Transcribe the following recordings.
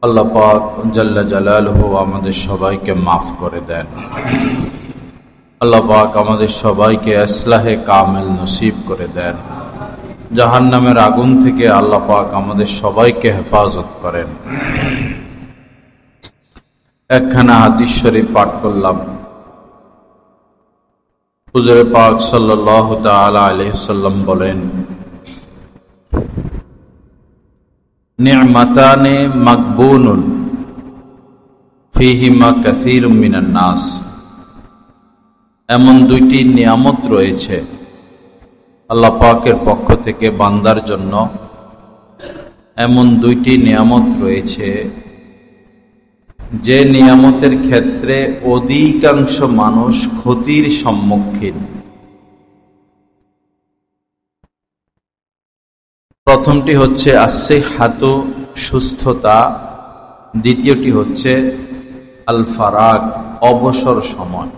আল্লাহ পাক জাল্লা জালালুহু আমাদের সবাইকে মাফ করে দেন। আল্লাহ পাক আমাদের সবাইকে ইসলাহে কামেল নসিব করে দেন। জাহান্নামের আগুন থেকে আল্লাহ পাক আমাদের সবাইকে হেফাজত করেন। একখানা হাদিস শরীফ পাঠ করলাম। হুজুরে পাক সাল্লাল্লাহু তাআলা আলাইহি ওয়াসাল্লাম বলেন, নি'মাতানে মাকবুনুন ফীহিমা কাসীরুম মিনান নাস। এমন দুইটি নিয়ামত রয়েছে আল্লাহ পাকের পক্ষ থেকে বান্দার জন্য। এমন দুইটি নিয়ামত রয়েছে যে নিয়ামতের ক্ষেত্রে অধিকাংশ মানুষ ক্ষতির সম্মুখীন। প্রথমটি হচ্ছে আসিহাতু, সুস্থতা। দ্বিতীয়টি হচ্ছে আল ফারাগ, অবসর সময়।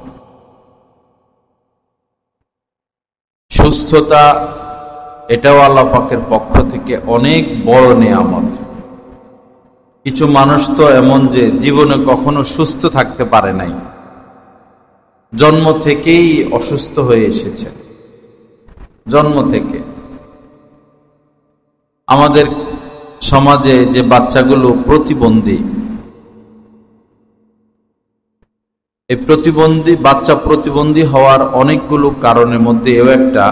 সুস্থতা এটাও আল্লাহ পাকের পক্ষ থেকে অনেক বড় নিয়ামত। কিছু মানুষ তো এমন যে জীবনে কখনো সুস্থ থাকতে পারে নাই, জন্ম থেকেই অসুস্থ হয়ে এসেছে। জন্ম থেকে আমাদের সমাজে যে বাচ্চাগুলো প্রতিবন্ধী, এই বাচ্চা প্রতিবন্ধী হওয়ার অনেকগুলো কারণের মধ্যে এও একটা,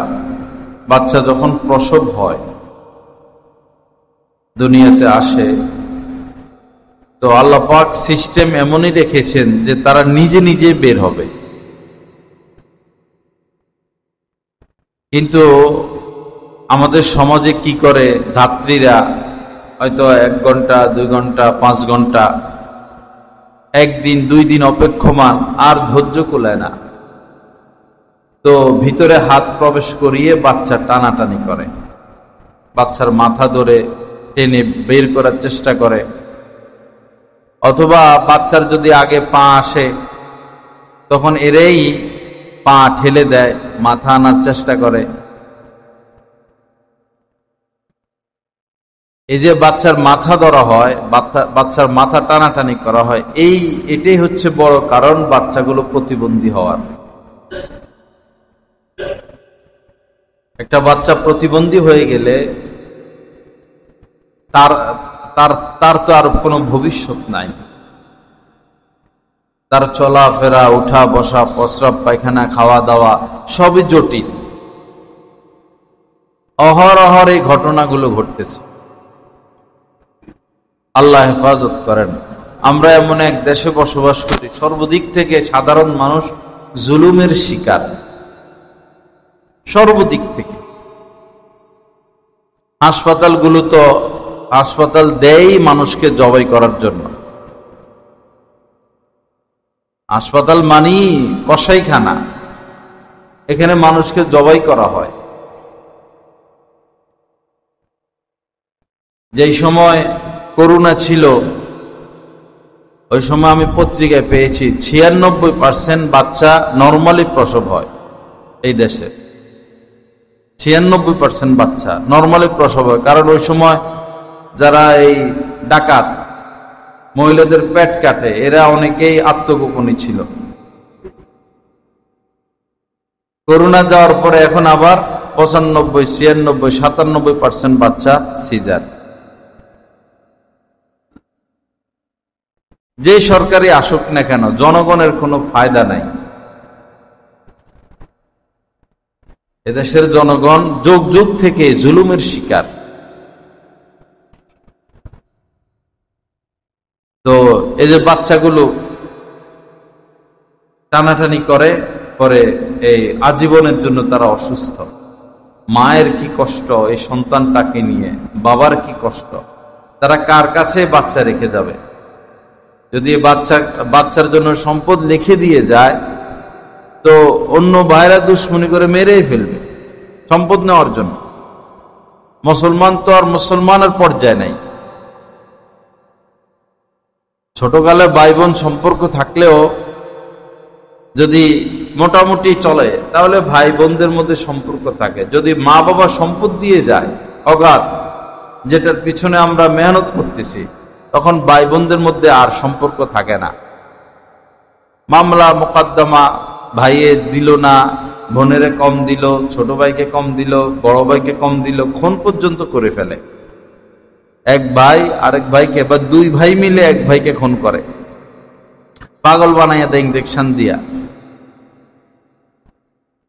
বাচ্চা যখন প্রসব হয়, দুনিয়াতে আসে, তো আল্লাহ পাক সিস্টেম এমনই রেখেছেন যে তারা নিজে নিজে বের হবে। কিন্তু আমাদের সমাজে কি করে, ধাত্রীরা হয়তো 1 ঘন্টা 2 ঘন্টা 5 ঘন্টা, একদিন 2 দিন অপেক্ষমান, আর ধৈর্য কুলায় না, তো ভিতরে হাত প্রবেশ করিয়ে বাচ্চা টানাটানি করে, বাচ্চার মাথা ধরে টেনে বের করার চেষ্টা করে। অথবা বাচ্চার যদি আগে পা আসে তখন এরাই পা ঠেলে দেয়, মাথা আনার চেষ্টা করে। এই যে বাচ্চার মাথা ধরা হয়, বাচ্চার মাথা টানাটানি করা হয়, এটাই হচ্ছে বড় কারণ বাচ্চাগুলো প্রতিবন্ধী হওয়ার। একটা বাচ্চা প্রতিবন্ধী হয়ে গেলে তার তো আর কোনো ভবিষ্যৎ নাই। তার চলাফেরা, উঠা বসা, প্রস্রাব পায়খানা, খাওয়া দাওয়া সবই জটিল। অহরহর এই ঘটনাগুলো ঘটতেছে। আল্লাহ হেফাজত করেন। আমরা এমন এক দেশে বসবাস করি, সর্বদিক থেকে সাধারণ মানুষ জুলুমের শিকার, সর্বদিক থেকে। হাসপাতালগুলো তো হাসপাতাল দেয় মানুষকে জবাই করার জন্য। হাসপাতাল মানি কসাইখানা, এখানে মানুষকে জবাই করা হয়। যেই সময় করোনা ছিল, ওই সময় আমি পত্রিকায় পেয়েছি 96% বাচ্চা নরমালি প্রসব হয় এই দেশে। 96% বাচ্চা নরমালি প্রসব হয়। কারণ ওই সময় যারা এই ডাকাত মহিলাদের পেট কাটে, এরা অনেকেই আত্মগোপনী ছিল। করোনা যাওয়ার পরে এখন আবার 95, 96, 97% বাচ্চা সিজার। যে সরকারি আসুক না কেন, জনগণের কোনো ফায়দা নাই। এদেশের জনগণ যুগ যুগ থেকে জুলুমের শিকার। তো এই যে বাচ্চাগুলো টানাটানি করে, পরে এই আজীবনের জন্য তারা অসুস্থ। মায়ের কি কষ্ট এই সন্তানটাকে নিয়ে, বাবার কি কষ্ট। তারা কার কাছে বাচ্চা রেখে যাবে? যদি বাচ্চার জন্য সম্পদ লিখে দিয়ে যায়, তো অন্য ভাইরা দুশ্মনী করে মেরেই ফেলবে সম্পদ নেওয়ার জন্য। মুসলমান তো আর মুসলমানের পর্যায়ে নাই। ছোটকালে ভাই বোন সম্পর্ক থাকলেও যদি মোটামুটি চলে, তাহলে ভাই বোনদের মধ্যে সম্পর্ক থাকে। যদি মা বাবা সম্পদ দিয়ে যায় অগাধ, যেটার পিছনে আমরা মেহনত করতেছি, তখন ভাই বোনদের মধ্যে আর সম্পর্ক থাকে না। মামলা মোকদ্দমা, ভাইয়ে দিল না, বোনেরে কম দিল, ছোট ভাইকে কম দিল, বড় ভাইকে কম দিল, খুন পর্যন্ত করে ফেলে। এক ভাই আরেক ভাইকে, বা দুই ভাই মিলে এক ভাইকে খুন করে, পাগল বানাইয়া দেয় ইঞ্জেকশন দিয়া,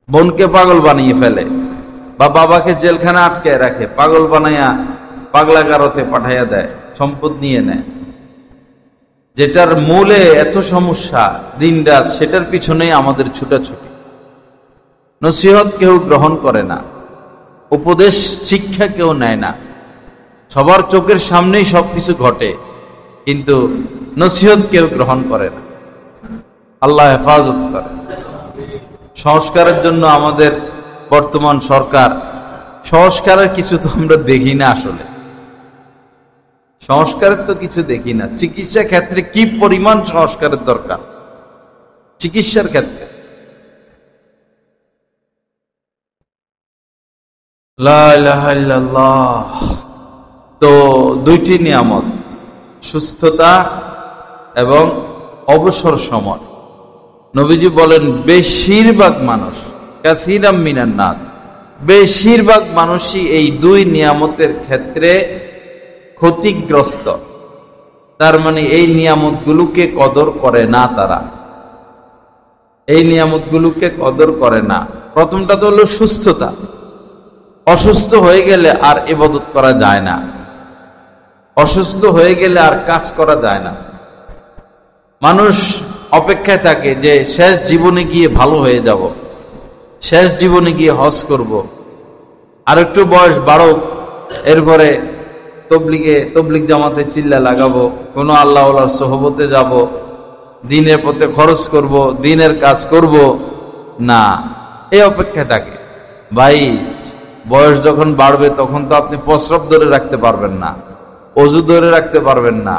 বোনকে পাগল বানিয়ে ফেলে, বা বাবাকে জেলখানা আটকে রাখে, পাগল বানাইয়া পাগলাগারতে পাঠাইয়া দেয়, সম্পদ নিয়ে নেয়। যেটার মূলে এত সমস্যা দিন রাত, সেটার পিছনেই আমাদের ছুটাছুটি। নসিহত কেউ গ্রহণ করে না, উপদেশ শিক্ষা কেউ নেয় না। সবার চোখের সামনেই সবকিছু ঘটে, কিন্তু নসিহত কেউ গ্রহণ করে না। আল্লাহ হেফাজত করে। সংস্কারের জন্য আমাদের বর্তমান সরকার, সংস্কারের কিছু তো আমরা দেখি না। আসলে সংস্কারের তো কিছু দেখি না। চিকিৎসা ক্ষেত্রে কি পরিমাণ সংস্কারের দরকার, চিকিৎসার ক্ষেত্রে। লা ইলাহা ইল্লাল্লাহ। তো দুইটি নিয়ামত, সুস্থতা এবং অবসর সময়। নবীজি বলেন বেশিরভাগ মানুষ, কাসীরাম মিনান নাস, বেশিরভাগ মানুষই এই দুই নিয়ামতের ক্ষেত্রে ক্ষতিগ্রস্ত। তার মানে এই নিয়ামতগুলোকে কদর করে না, তারা এই নিয়ামতগুলোকে কদর করে না। প্রথমটা তো হলো সুস্থতা। অসুস্থ হয়ে গেলে আর ইবাদত করা যায় না, অসুস্থ হয়ে গেলে আর কাজ করা যায় না। মানুষ অপেক্ষায় থাকে যে শেষ জীবনে গিয়ে ভালো হয়ে যাব, শেষ জীবনে গিয়ে হজ করব, আর একটু বয়স বাড়ুক, এরপরে তবলিগ জামাতে চিল্লা লাগাবো, কোনো আল্লাহওয়ালার সোহবতে যাব, দিনের পথে খরচ করব, দিনের কাজ করব না, এই অপেক্ষায় থাকে। ভাই, বয়স যখন বাড়বে তখন তো আপনি প্রস্রাব ধরে রাখতে পারবেন না, অজু ধরে রাখতে পারবেন না,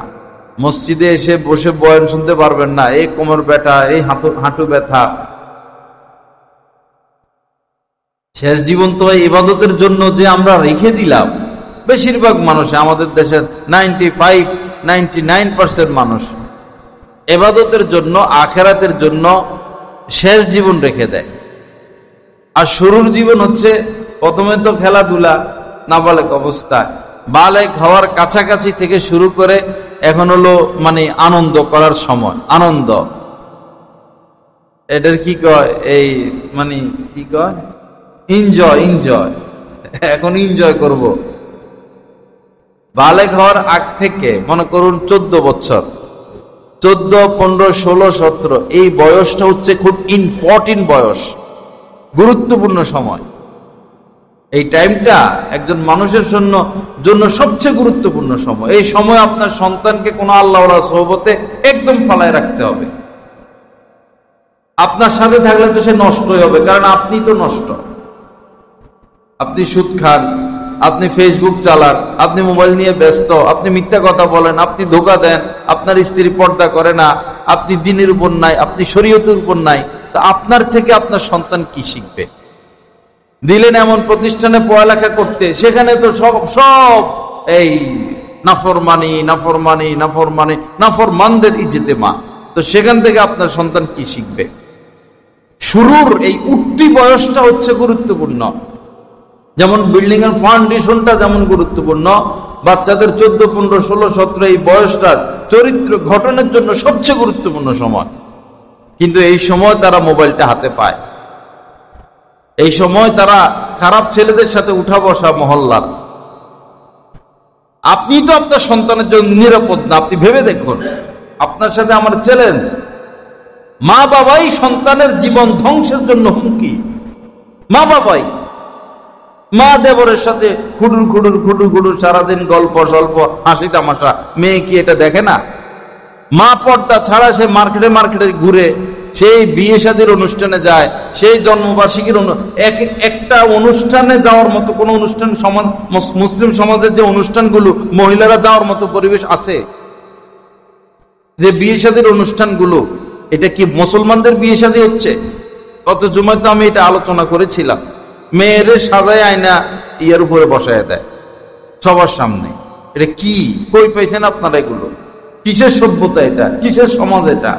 মসজিদে এসে বসে বয়ান শুনতে পারবেন না, এই কোমর ব্যথা, এই হাঁটু ব্যথা। শেষ জীবন তো ইবাদতের জন্য যে আমরা রেখে দিলাম। বেশিরভাগ মানুষ, আমাদের দেশের 99% মানুষ ইবাদতের জন্য, আখিরাতের জন্য শেষ জীবন রেখে দেয়। আর শুরুর জীবন হচ্ছে প্রথমে তো খেলাধুলা, নাবালেক অবস্থায়, বালেক হওয়ার কাছাকাছি থেকে শুরু করে এখন হলো মানে আনন্দ করার সময়। আনন্দ, এটার কি কয়, এই মানে কি কয়, এনজয়। এখন এনজয় করব। বালেক হওয়ার আগ থেকে মনে করুন 14 বছর, 14, 15, 16, 17, এই বয়সটা হচ্ছে খুব ইম্পর্টেন্ট বয়স, গুরুত্বপূর্ণ সময়। এই টাইমটা একজন মানুষের জন্য সবচেয়ে গুরুত্বপূর্ণ সময়। এই সময় আপনার সন্তানকে কোনো আল্লাহওয়ালা সোহবতে একদম ফালায় রাখতে হবে। আপনার সাথে থাকলে তো সে নষ্টই হবে, কারণ আপনি তো নষ্ট। আপনি সুদ খান, আপনি ফেসবুক চালান, আপনি মোবাইল নিয়ে ব্যস্ত, আপনি মিথ্যা কথা বলেন, আপনি ধোঁকা দেন, আপনার স্ত্রী পর্দা করে না, আপনি দ্বীনের উপর নাই, আপনি শরীয়তের উপর নাই, তা আপনার থেকে আপনার সন্তান কি শিখবে? দিলেন এমন প্রতিষ্ঠানে পড়ালেখা করতে, সেখানে তো সব এই নাফরমানদের ইজতেমা, তো সেখান থেকে আপনার সন্তান কি শিখবে? শুরুর এই উঠতি বয়সটা হচ্ছে গুরুত্বপূর্ণ। যেমন বিল্ডিং এর ফাউন্ডেশনটা যেমন গুরুত্বপূর্ণ, বাচ্চাদের 14, 15, 16, 17 এই বয়সটা চরিত্র গঠনের জন্য সবচেয়ে গুরুত্বপূর্ণ সময়। কিন্তু এই সময় তারা মোবাইলটা হাতে পায়, এই সময় তারা খারাপ ছেলেদের সাথে উঠা বসা মহল্লার। আপনি তো আপনার সন্তানের জন্য নিরাপদ না। আপনি ভেবে দেখুন, আপনার সাথে আমার চ্যালেঞ্জ, মা বাবাই সন্তানের জীবন ধ্বংসের জন্য হুমকি। মা বাবাই, মা দেবরের সাথে খুডুর সারাদিন গল্প সল্প, হাসি তামাশা। মেয়ে কি এটা দেখে না? মা পর্দা ছাড়া সে মার্কেটে ঘুরে, সেই বিয়ে শাদীর অনুষ্ঠানে যায়, সেই জন্মবার্ষিকীর একটা অনুষ্ঠানে যাওয়ার মতো কোন অনুষ্ঠান মুসলিম সমাজের যে অনুষ্ঠানগুলো মহিলারা যাওয়ার মতো পরিবেশ আছে? যে বিয়ে শাদীর অনুষ্ঠানগুলো, এটা কি মুসলমানদের বিয়ে শাদী হচ্ছে? গত জুমায় তো আমি এটা আলোচনা করেছিলাম। মেয়েরে সাজায় আয়না ইয়ার উপরে বসায় দেয় সবার সামনে, এটা কি, কই পাইছেন আপনারা এগুলো? কিসের সভ্যতা এটা? কিসের সমাজ এটা?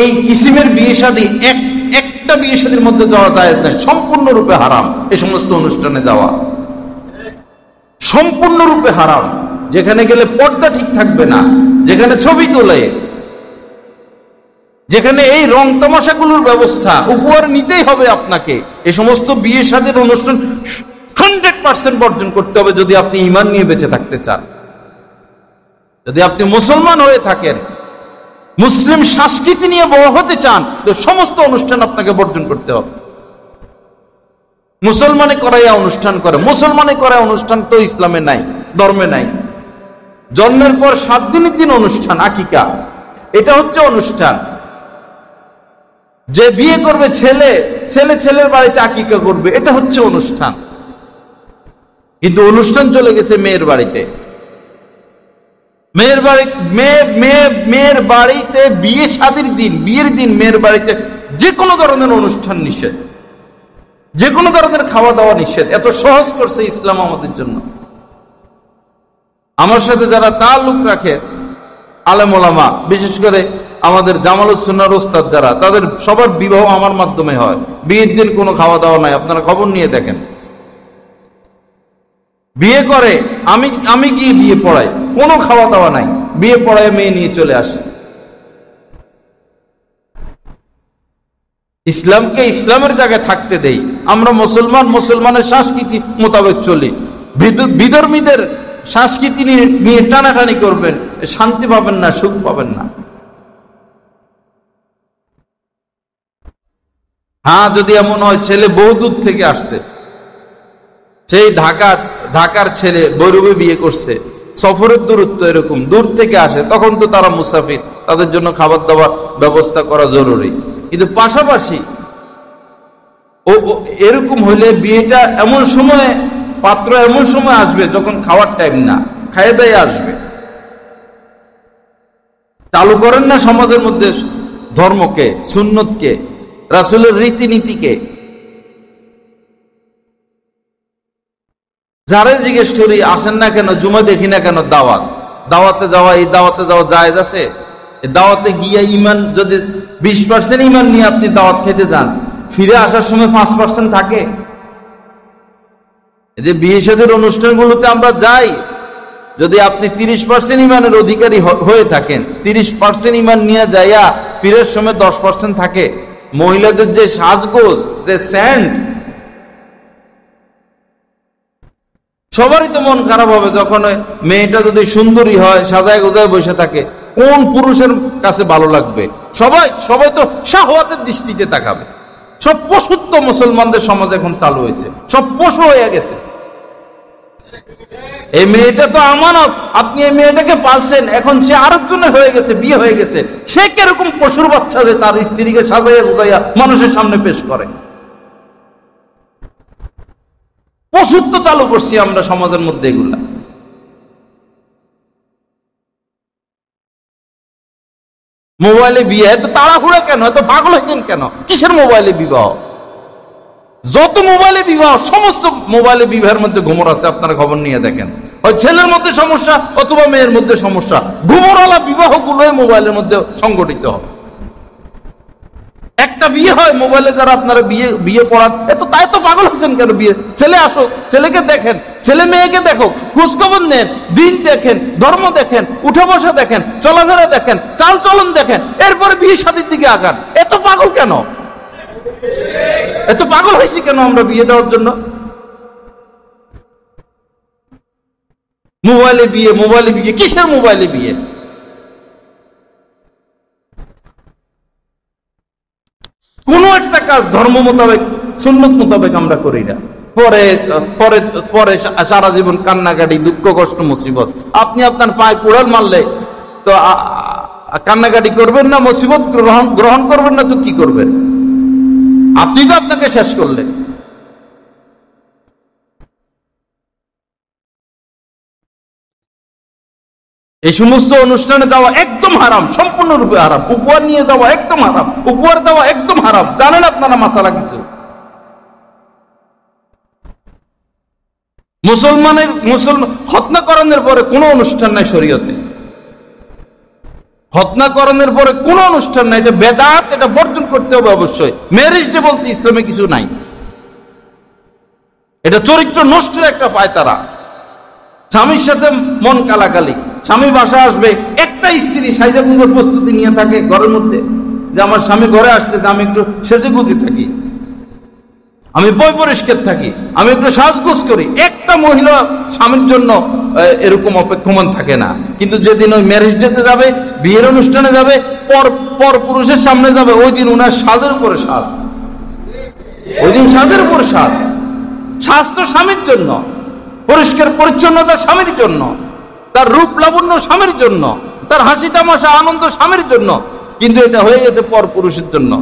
এই কিসিমের বিয়ে শাদী, একটা বিয়ে শাদীর মধ্যে যাওয়া যায় না, সম্পূর্ণরূপে হারাম। এই সমস্ত অনুষ্ঠানে যাওয়া সম্পূর্ণরূপে হারাম। যেখানে গেলে পর্দা ঠিক থাকবে না, যেখানে ছবি তোলে, যেখানে এই রং তামাশাগুলোর ব্যবস্থা, উপহার নিতেই হবে আপনাকে। এই সমস্ত বিয়ে শাদীর অনুষ্ঠান 100% বর্জন করতে হবে যদি আপনি ঈমান নিয়ে বেঁচে থাকতে চান। যদি আপনি মুসলমান হয়ে থাকেন, মুসলিম সংস্কৃতি নিয়ে বড় হতে চান, তো সমস্ত অনুষ্ঠান আপনাকে বর্জন করতে হবে। মুসলমানে করাইয়া অনুষ্ঠান করে, মুসলমানে করায় অনুষ্ঠান তো ইসলামে নাই, ধর্মে নাই। জন্মের পর 7 দিনের দিন অনুষ্ঠান, আকিকা, এটা হচ্ছে অনুষ্ঠান। যে বিয়ে করবে ছেলে, ছেলের বাড়িতে আকিকা করবে, এটা হচ্ছে অনুষ্ঠান। কিন্তু অনুষ্ঠান চলে গেছে মেয়ের বাড়িতে। মেয়ের বাড়িতে বিয়ে শাদীর দিন, বিয়ের দিন মেয়ের বাড়িতে যে কোনো ধরনের অনুষ্ঠান নিষেধ, যে কোনো ধরনের খাওয়া দাওয়া নিষেধ। এত সহজ করছে ইসলাম আমাদের জন্য। আমার সাথে যারা তাল্লুক রাখে আলেম ওলামা, বিশেষ করে আমাদের জামালুস সুন্নাহর ওস্তাদ যারা, তাদের সবার বিবাহ আমার মাধ্যমে হয়। বিয়ের দিন কোনো খাওয়া দাওয়া নাই, আপনারা খবর নিয়ে দেখেন। বিয়ে করে, আমি গিয়ে বিয়ে পড়াই, কোনো খাওয়া দাওয়া নাই, বিয়ে পড়ায় মেয়ে নিয়ে চলে আসে। ইসলামকে ইসলামের জায়গায় থাকতে দেই। আমরা মুসলমান, মুসলমানের সংস্কৃতি মোতাবেক চলি। বিধর্মীদের সংস্কৃতি নিয়ে টানাটানি করবেন, শান্তি পাবেন না, সুখ পাবেন না। হ্যাঁ, যদি এমন হয় ছেলে বহু দূর থেকে আসছে, সেই ঢাকার ছেলে বৈরবে বিয়ে করছে, সফরের দূরত্ব এরকম দূর থেকে আসে, তখন তো তারা মুসাফির, তাদের জন্য খাবার দাবার ব্যবস্থা করা জরুরি। কিন্তু পাশাপাশি এরকম হলে বিয়েটা এমন সময়, পাত্র এমন সময় আসবে যখন খাওয়ার টাইম না, খাইয়ে দাইয়ে আসবে। চালু করেন না সমাজের মধ্যে ধর্মকে, সুন্নতকে, রাসূলের রীতিনীতিকে। যারা জিজ্ঞেস করি আসেন না কেন, জুমা দেখি না কেন, দাওয়াতে যাওয়া, এই দাওয়াতে যাওয়া জায়েজ আছে? দাওয়াতে গিয়ে ঈমান যদি 20% ঈমান নিয়ে আপনি দাওয়াত খেতে যান, ফিরে আসার সময় 5% থাকে। যে বিয়ে শাদীর অনুষ্ঠানগুলোতে আমরা যাই, যদি আপনি 30% ঈমানের অধিকারী হয়ে থাকেন, 30% ঈমান নিয়ে যাইয়া ফিরের সময় 10% থাকে। মহিলাদের যে সাজগোজ, যে সেন্ট, সবারই তো মন খারাপ হবে যখন মেয়েটা যদি সুন্দরী হয়, সাজায় গোজায় বসে থাকে। কোন পুরুষের কাছে ভালো লাগবে? সবাই তো শাহওয়াতের দৃষ্টিতে তাকাবে। সব পশুত্ব মুসলমানদের সমাজ এখন চালু হয়েছে, সব পশু হয়ে গেছে। এই মেয়েটা তো আমানত, আপনি এই মেয়েটাকে পালছেন, এখন সে আরেকজনের হয়ে গেছে, বিয়ে হয়ে গেছে। সে কিরকম পশুর বাচ্চা যে তার স্ত্রীকে সাজাইয়া গোজাইয়া মানুষের সামনে পেশ করে? পশুত্ব চালু করছি আমরা সমাজের মধ্যে। এগুলা মোবাইলে বিয়ে, এত তাড়াহুড়া কেন? এত পাগল হয়েছেন কেন? কিসের মোবাইলে বিবাহ? যত মোবাইলে বিবাহ, সমস্ত মোবাইলে বিবাহের মধ্যে ঘুমর আছে। আপনারা খবর নিয়ে দেখেন, হয় ছেলের মধ্যে সমস্যা অথবা মেয়ের মধ্যে সমস্যা। ঘুমরওয়ালা বিবাহ গুলোই মোবাইলের মধ্যে সংগঠিত হয়। একটা বিয়ে হয় মোবাইলে, যারা আপনারা বিয়ে পড়ান, তাই তো পাগল হচ্ছেন কেন? বিয়ে ছেলে আসুক, ছেলেকে দেখেন, ছেলে মেয়েকে দেখো, খোঁজখবর নেন, দিন দেখেন, ধর্ম দেখেন, উঠা বসা দেখেন, চলাফেরা দেখেন, চাল চলন দেখেন, এরপরে বিয়ে শাদীর দিকে আগান। এত পাগল কেন? এত পাগল হয়েছি কেন আমরা বিয়ে দেওয়ার জন্য? মোবাইলে বিয়ে, কিসের মোবাইলে বিয়ে? কোন একটা কাজ ধর্ম মোতাবেক, সুন্নত মোতাবেক আমরা করি না। পরে পরে পরে সারা জীবন কান্নাকাটি, দুঃখ কষ্ট, মুসিবত। আপনি আপনার পায়ে কুড়াল মারলে তো কান্নাকাটি করবেন না? মুসিবত গ্রহণ করবেন না তো কি করবেন? আপনি তো আপনাকে শেষ করলেন। এই সমস্ত অনুষ্ঠানে যাওয়া একদম হারাম, সম্পূর্ণরূপে হারাম। উপহার নিয়ে যাওয়া একদম হারাম, উপহার দেওয়া একদম হারাম। জানেন আপনারা মাসালা কিছু? খতনাকরণের পরে কোনো অনুষ্ঠান নাই শরীয়তে। খতনাকরণের পরে কোনো অনুষ্ঠান নাই, এটা বেদাত, এটা বর্জন করতে হবে অবশ্যই। ম্যারেজ ডে বলতে ইসলামে কিছু নাই, এটা চরিত্র নষ্টের একটা পায়তারা। স্বামীর সাথে মন কালাকালি, স্বামী বাসা আসবে, একটা স্ত্রী সাইজা গুঁজোর প্রস্তুতি নিয়ে থাকে ঘরের মধ্যে, যে আমার স্বামী ঘরে আসতেছে, আমি একটু সেজে গুজে থাকি, আমি বই পরিষ্কার থাকি, আমি একটু সাজগোজ করি। একটা মহিলা স্বামীর জন্য এরকম অপেক্ষমান থাকে না। কিন্তু যেদিন ওই ম্যারেজ ডেতে যাবে, বিয়ের অনুষ্ঠানে যাবে, পর পুরুষের সামনে যাবে, ওই দিন উনার সাজের উপরে সাজ, ওই দিন সাজের উপর সাজ। সাজ তো স্বামীর জন্য, পরিষ্কার পরিচ্ছন্নতা স্বামীর জন্য, তার রূপ লাবণ্য স্বামীর জন্য, তার হাসি তামাশা আনন্দ স্বামীর জন্য। কিন্তু এটা হয়ে গেছে পর পুরুষের জন্য।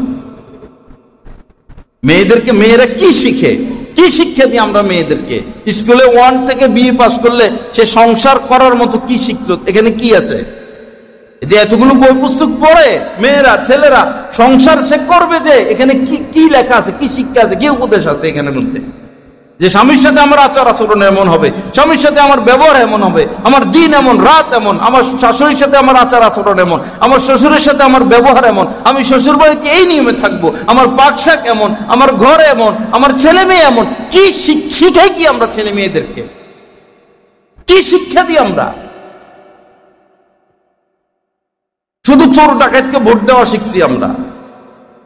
মেয়েরা কি শিখে, কি শিক্ষা দিই আমরা মেয়েদেরকে? স্কুলে 1 থেকে বিএ পাস করলে সে সংসার করার মতো কি শিখলো? এখানে কি আছে? যে এতগুলো বই পুস্তক পড়ে মেয়েরা ছেলেরা সংসার সে করবে, যে এখানে কি লেখা আছে, কি শিক্ষা আছে, কি উপদেশ আছে এখানের মধ্যে? যে স্বামীর সাথে আমার আচার আচরণ এমন হবে, স্বামীর সাথে আমার ব্যবহার এমন হবে, আমার দিন এমন, রাত এমন, আমার শাশুড়ির সাথে আমার আচার আচরণ এমন, আমার শ্বশুরের সাথে আমার ব্যবহার এমন, আমি শ্বশুর বাড়িতে এই নিয়মে থাকবো, আমার পাকশাক এমন, আমার ঘর এমন, আমার ছেলে মেয়ে এমন। কি শিখাই কি আমরা ছেলে মেয়েদেরকে? কি শিক্ষা দিই আমরা? শুধু চোর ডাকাতকে ভোট দেওয়া শিখছি আমরা,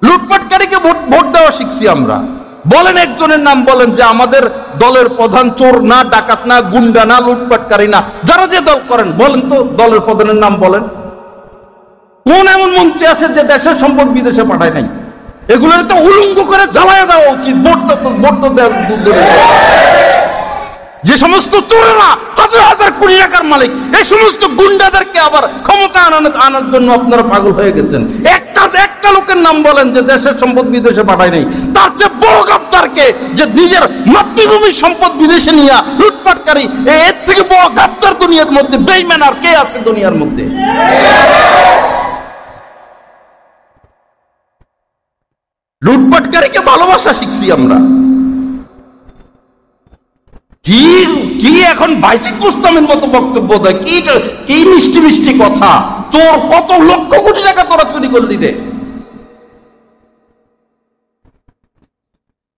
লুটপাটকারীকে ভোট দেওয়া শিখছি আমরা। বলেন একজনের নাম বলেন যে আমাদের দলের প্রধান চোর না, ডাকাত না, গুন্ডা না, লুটপাটকারী না। যারা যে দল করেন বলেন তো, দলের প্রধানের নাম বলেন। কোন এমন মন্ত্রী আছে যে দেশের সম্পদ বিদেশে পাঠায় নাই? এগুলোর তো উলঙ্গ করে জ্বালায় দেওয়া উচিত। ভোট তো যে সমস্ত চোরেরা হাজার হাজার কোটি টাকার মালিক, এই সমস্ত গুন্ডাদেরকে আবার ক্ষমতা আনার জন্য আপনারা পাগল হয়ে গেছেন। একটা লোকের নাম বলেন যে দেশের সম্পদ বিদেশে পাঠায় নাই। তার চেয়ে বড় গাদ্দারকে, যে নিজের মাতৃভূমির সম্পদ বিদেশে নিয়ে লুটপাটকারী, এর থেকে বড় গাদ্দার দুনিয়ার মধ্যে, বেঈমান আর কে আছে দুনিয়ার মধ্যে? লুটপাটকারীকে ভালোবাসা শিখছি আমরা। কি এখন বাইজিদ বুস্তামের মতো বক্তব্য দেয়, কি মিষ্টি মিষ্টি কথা। তোর কত লক্ষ কোটি টাকা তোরা চুরি করলি রে?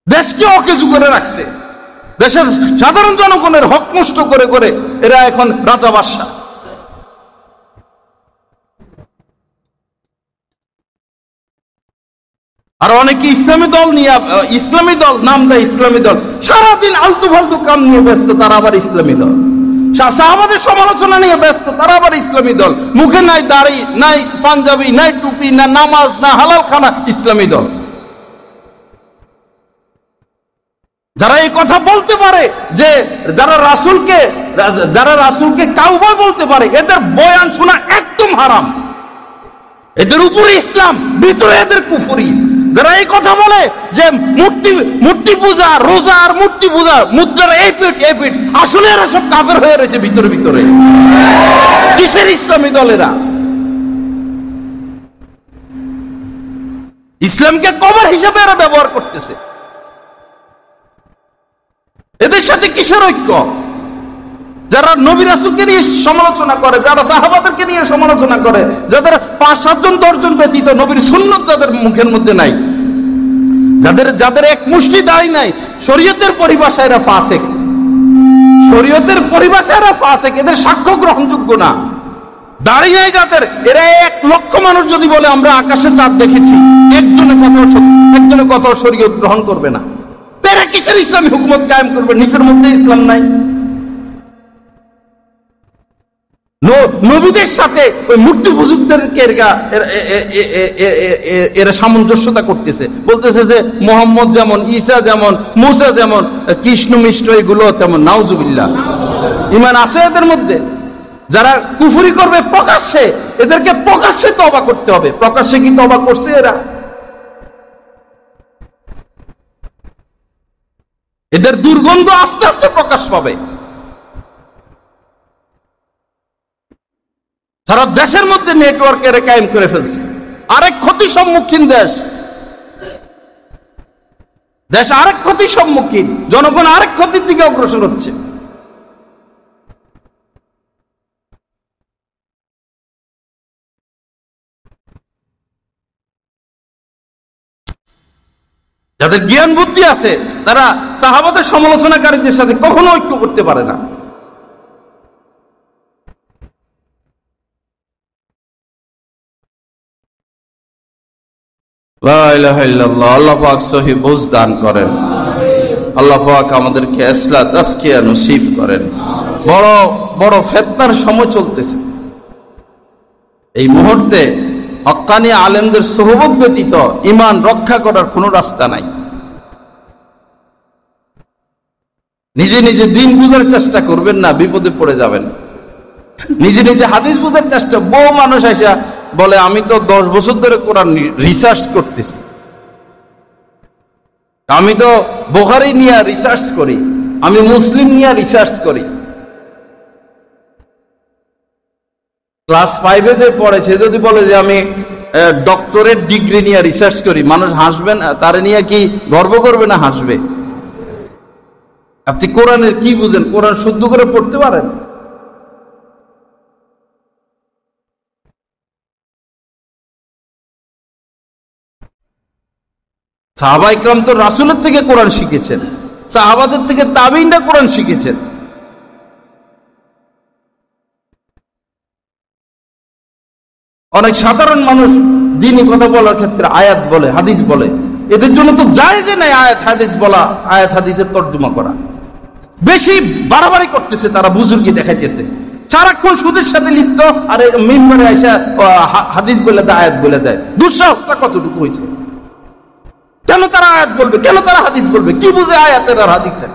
দেশকে অকেজু করে রাখছে, দেশের সাধারণ জনগণের হক নষ্ট করে করে এরা এখন রাজা বাদশা। আর অনেকে ইসলামী দল নিয়ে, ইসলামী দল নাম দেয় ইসলামী দল, সারাদিন আলতু ফালতু কাম নিয়ে ব্যস্ত, তারা আবার ইসলামী দল। সাহাবাদের সমালোচনা নিয়ে ব্যস্ত, তারা আবার ইসলামী দল। মুখে নাই দাড়ি, নাই পাঞ্জাবি, নাই টুপি, না নামাজ, না হালাল খানা, ইসলামী দল। যারা এই কথা বলতে পারে, যে যারা রাসূলকে কাউবয় বলতে পারে, এদের বয়ান শোনা একদম হারাম। এদের উপরে ইসলাম, ভিতরে এদের কুফরি। যারা এই কথা বলে যে মূর্তি পূজা, রোজা আর মূর্তি পূজা, মুদ্রার এই পিঠ, আসলে এরা সব কাফের হয়ে রয়েছে ভিতরে ভিতরে। কিসের ইসলামী দল এরা? ইসলামকে কবর হিসেবে এরা ব্যবহার করতেছে। এদের সাথে কিসের ঐক্য? যারা নবী রাসূলকে নিয়ে সমালোচনা করে, যারা সাহাবাদেরকে নিয়ে সমালোচনা করে, যাদের 5-7 জন 10 জন ব্যতীত নবীর সুন্নাত যাদের মুখের মধ্যে নাই, যাদের এক মুষ্টি দাড়ি নাই, শরীয়তের পরিভাষায় এরা ফাসিক, শরীয়তের পরিভাষায় এরা ফাসিক, এদের সাক্ষ্য গ্রহণযোগ্য না। দাড়ি নাই যাদের, এরা 1 লক্ষ মানুষ যদি বলে আমরা আকাশে চাঁদ দেখেছি, একজনের কথা শরীয়ত গ্রহণ করবে না। এরা কিসের ইসলামী হুকুমত কায়েম করবে? নিজের মধ্যে ইসলাম নাই। নবীদের সাথে ওই মূর্তি পূজকদেরকে এরা সামঞ্জস্যতা করতেছে, বলতেছে যে মোহাম্মদ যেমন, ঈসা যেমন, মুসা যেমন, কৃষ্ণ মিষ্ট এগুলো তেমন। নাউজুবিল্লাহ। ঈমান আছে এদের মধ্যে? যারা কুফরি করবে প্রকাশ্যে, এদেরকে প্রকাশ্যে তওবা করতে হবে। প্রকাশ্যে কি তওবা করছে এরা? এদের দুর্গন্ধ আস্তে আস্তে প্রকাশ পাবে। সারা দেশের মধ্যে নেটওয়ার্ক এর কায়েম করে ফেলছে। আরেক ক্ষতি সম্মুখীন দেশ আরেক ক্ষতির সম্মুখীন, জনগণ আরেক ক্ষতির দিকে অগ্রসর হচ্ছে। যাদের জ্ঞান বুদ্ধি আছে তারা সাহাবাদের সমালোচনাকারীদের সাথে কখনো ঐক্য করতে পারে না। লা ইলাহা ইল্লাল্লাহ। আল্লাহ পাক সহি বুঝ দান করেন। আল্লাহ পাক আমাদেরকে ইসলাহ তাজকিয়া নসিব করেন। বড় বড় ফিতনার সময় চলতেছে এই মুহূর্তে। হক্কানি আলেমদের সোহবত ব্যতীত ঈমান রক্ষা করার কোনো রাস্তা নাই। নিজে নিজে দিন বুঝার চেষ্টা করবেন না, বিপদে পড়ে যাবেন। নিজে নিজে হাদিস বুঝার চেষ্টা, বহু মানুষ আসা বলে আমি তো 10 বছর ধরে কোরআন রিসার্চ করতেছি, আমি তো বুখারী নিয়ে রিসার্চ করি, আমি মুসলিম নিয়ে রিসার্চ করি। ক্লাস 5-এ যে পড়ে সে যদি বলে যে আমি ডক্টরেট ডিগ্রি নিয়ে রিসার্চ করি, মানুষ হাসবেন, তারে নিয়ে কি গর্ব করবে না হাসবে? আপনি কোরআনের কি বুঝেন? কোরআন শুদ্ধ করে পড়তে পারেন? সাহাবা ইকরাম তো রাসূলের থেকে কোরআন শিখেছেন, সাহাবাদের থেকে তাবিঈনরা কোরআন শিখেছেন। অনেক সাধারণ মানুষ দ্বীনি কথা বলার ক্ষেত্রে আয়াত বলে, হাদিস বলে, এদের জন্য তো জায়েজ নাই আয়াত হাদিস বলা, আয়াত হাদিসের তর্জমা করা। বেশি বাড়াবাড়ি করতেছে তারা, বুজুর্গি দেখাইতেছে, সারাক্ষণ সুদের সাথে লিপ্ত, আর মিম্বরে আইসা হাদিস বলে দেয়, আয়াত বলে দেয়। দুঃসাহসটা কতটুকু হয়েছে? কেন তারা আয়াত বলবে, কেন তারা হাদিস বলবে? কি বুঝে আয়াতের আর হাদিসের?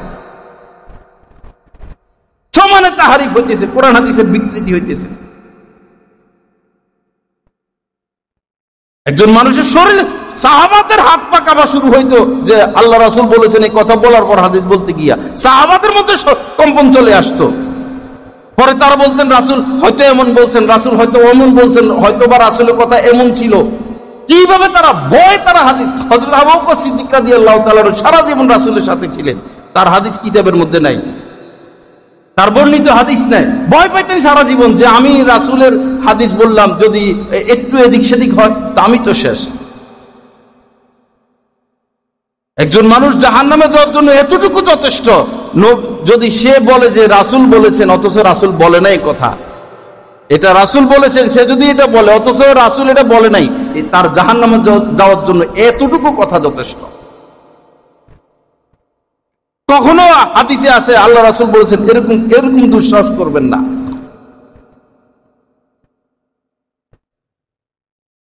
সমানে তাহারিফ হইতেছে, কোরআন হাদিসের বিকৃতি হইতেছে। একজন মানুষের শরীরে সাহাবাদের হাত পা কাঁপা শুরু হইতো যে আল্লাহ রাসূল বলেছেন এই কথা বলার পর হাদিস বলতে গিয়া সাহাবাদের মধ্যে কম্পন চলে আসতো। পরে তারা বলতেন রাসূল হয়তো এমন বলছেন, রাসূল হয়তো অমন বলছেন, হয়তো বা রাসূলের কথা এমন ছিল। কিভাবে তারা ভয়, তারা হাদিস, হযরত আবু বকর সিদ্দিক রাদিয়াল্লাহু তাআলা সারা জীবন রাসূলের সাথে ছিলেন, তার হাদিস কিতাবের মধ্যে নাই, তার বর্ণিত হাদিস নাই। ভয় পাইতেন সারা জীবন যে আমি রাসূলের হাদিস বললাম, যদি একটু এদিক সেদিক হয় তা আমি তো শেষ। একজন মানুষ জাহান্নামে যাওয়ার জন্য এতটুকু যথেষ্ট, যদি সে বলে যে রাসূল বলেছেন অথচ রাসূল বলে নাই কথা, এটা রাসূল বলেছেন সে যদি এটা বলে অথচ রাসূল এটা বলে নাই, তার জাহান্নামে যাওয়ার জন্য এতটুকু কথা যথেষ্ট। কখনো হাদিসে আছে আল্লাহ রাসূল বলেছেন, এরকম এরকম দুঃসাহস করবেন না।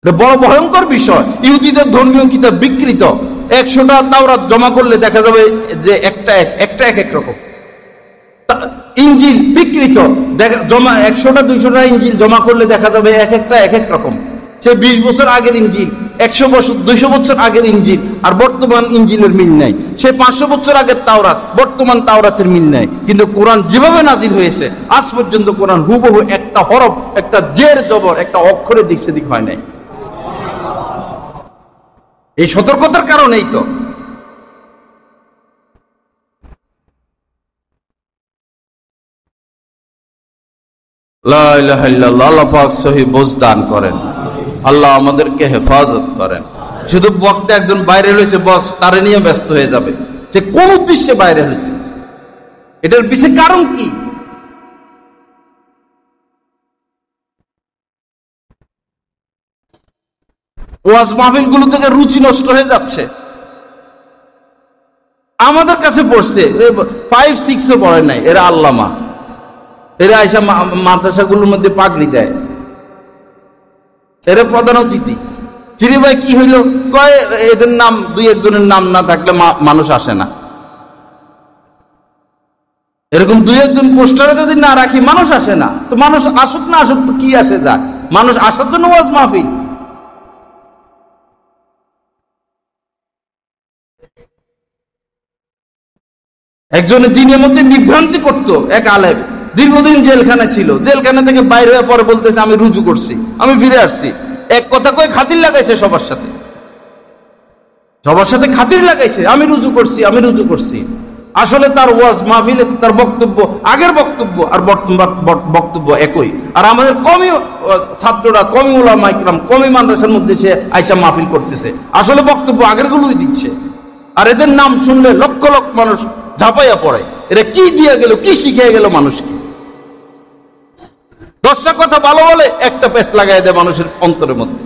এটা বড় ভয়ঙ্কর বিষয়। ইহুদিদের ধর্মীয় কিতাব বিকৃত, 100টা তাওরাত জমা করলে দেখা যাবে যে একটা এক রকম। ইনজিল বিকৃত, জমা 100টা 200টা ইনজিল জমা করলে দেখা যাবে একটা এক রকম। সে 20 বছর আগের ইনজিল, 100 বছর 200 বছর আগের ইনজিল আর বর্তমান ইনজিলের মিল নাই। সে 500 বছর আগের তাওরাত, বর্তমান তাওরাতের মিল নাই। কিন্তু কোরআন যেভাবে নাজিল হয়েছে আজ পর্যন্ত কোরআন হুবহু একটা হরফ, একটা জের জবর, একটা অক্ষরের দিক সেদিক হয় নাই। এই সতর্কতার কারণেই তো। লা ইলাহা ইল্লাল্লাহ। আল্লাহ পাক সহি বুঝ দান করেন, আল্লাহ আমাদেরকে হেফাজত করেন। শুধু বক্তা একজন বাইরে রয়েছে, বস তারে নিয়ে ব্যস্ত হয়ে যাবে, সে কোন উদ্দেশ্যে বাইরে হয়েছে, এটার পিছনে কারণ কি? ওয়াজ মাহফিল গুলো থেকে রুচি নষ্ট হয়ে যাচ্ছে। আমাদের কাছে পড়ছে 5-6 পড়ে নাই, এরা আল্লামা, এরা আইসা মাদ্রাসাগুলোর মধ্যে পাগড়ি দেয়, এরা প্রধান অতিথি। চিনি ভাই কি হইল? কয় এদের নাম, 2-1 নাম না থাকলে মানুষ আসে না। এরকম 2-1 পোস্টারে যদি না রাখি মানুষ আসে না, তো মানুষ আসুক না আসুক তো কি আসে যাক, মানুষ আসার জন্য ওয়াজ মাহফিল। একজনের দিনের মধ্যে বিভ্রান্তি করতো, এক আলেম দীর্ঘদিন জেলখানা ছিল, জেলখানা থেকে বাইরে হয়ে পরে বলতেছে আমি রুজু করছি, আমি ফিরে আসছি। এক কথা কয়ে খাতির লাগাইছে সবার সাথে, সবার সাথে খাতির লাগাইছে, আমি রুজু করছি, আমি রুজু করছি। আসলে তার ওয়াজ মাহফিলে তার বক্তব্য, আগের বক্তব্য আর বক্তব্য একই। আর আমাদের কমই ছাত্ররা, কমই উলামা ইকরাম, কমই মাদ্রাসার মধ্যে সে আইসা মাহফিল করতেছে, আসলে বক্তব্য আগের গুলোই দিচ্ছে। আর এদের নাম শুনলে লক্ষ লক্ষ মানুষ ঝাঁপাইয়া পড়ে। এরা কি দিয়ে গেল, কি শিখিয়ে গেল মানুষকে? 10টা কথা ভালো বলে, একটা পেচ লাগাই দেয় মানুষের অন্তরের মধ্যে।